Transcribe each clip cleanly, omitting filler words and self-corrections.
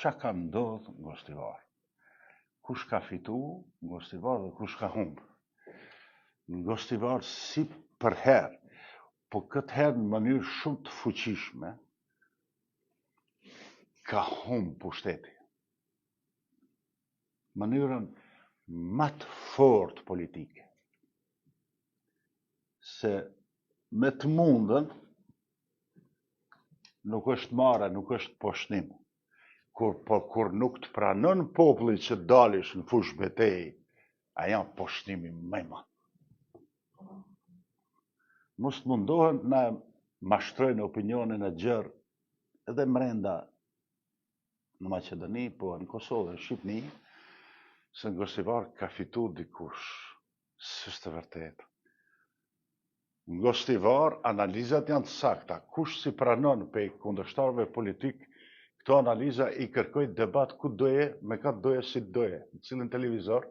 Qa ka ndodhë në Gostivar? Kush ka fitu në Gostivar dhe kush ka humbë? Në Gostivar si për herë, po këtë herë në mënyrë shumë të fuqishme, ka humbë pushteti. Mënyrën më të fortë politike. Se me të mundën, nuk është marrë, nuk është poshtim. Kur nuk të pranon populli që dalish në fushë betejë, a janë poshtimi më i madh. Mos të mundohen na mashtrojnë opinionin e gjerë edhe mrenda në Maqedoni, po në Kosovë dhe në Shqipni, se në Gostivar ka fitu dikush. S'është e vërtetë. Në Gostivar analizat janë të sakta. Kush si pranon pe kundërshtarëve politik, këto analiza i kërkoj debat ku doje, me ka doje, si doje, në cilin televizor,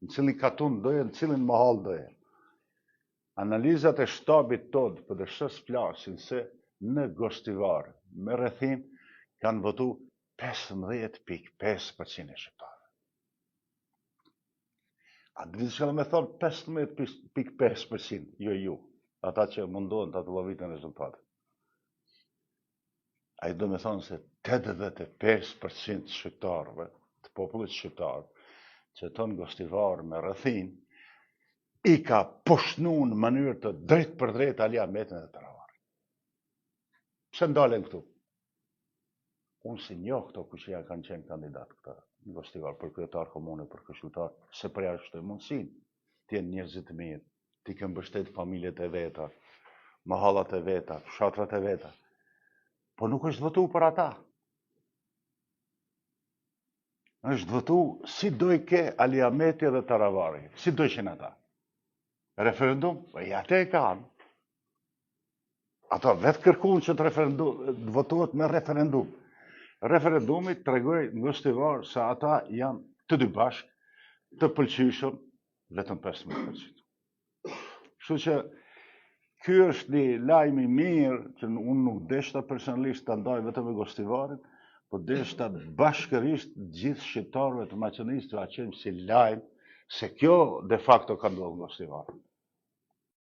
në cilin katun doje, në cilin mahal doje. Analizat e shtabit tonë për dëshës plasin se në Gostivar, me rrethin, kanë votu 15.5% e shqiptarëve. A dhe që me thonë 15.5%, jo ju, ata që mundohen të atë rezultate. A i do me thonë se 85% shqiptarëve, të popullit shqiptarë, që tonë Gostivar me rrethin, i ka poshtnu në mënyrë të drejt për drejt Ali Ahmetin dhe Taravari. Pse ndalen këtu? Unë si njoh këto kuqia kanë qenë kandidat këta në Gostivar, për kryetar komune, për këshilltar, se përja është të mundësin, t'jenë njerëzit të mirë, t'i kënë mbështet familjet e veta, mahallat e veta, fshatrat e veta. Po nuk është votu për ata. është votu si doj ke Ali Ahmeti dhe Taravari. Si doj qenë ata. Referendum? E ate e kanë. Ata vetë kërkun që të votuat me referendum. Referendumi të regoj në Gostivar se ata janë të dy bashkë, të pëlqyshëm, vetëm 15%. Kështu që ky është një lajm i mirë që unë nuk deshta personalisht të ndaj vetëm me Gostivarin, po deshta bashkërisht gjithë shqiptarëve të Maqedonisë të aqejmë si lajm se kjo de facto ka ndodhur në Gostivar.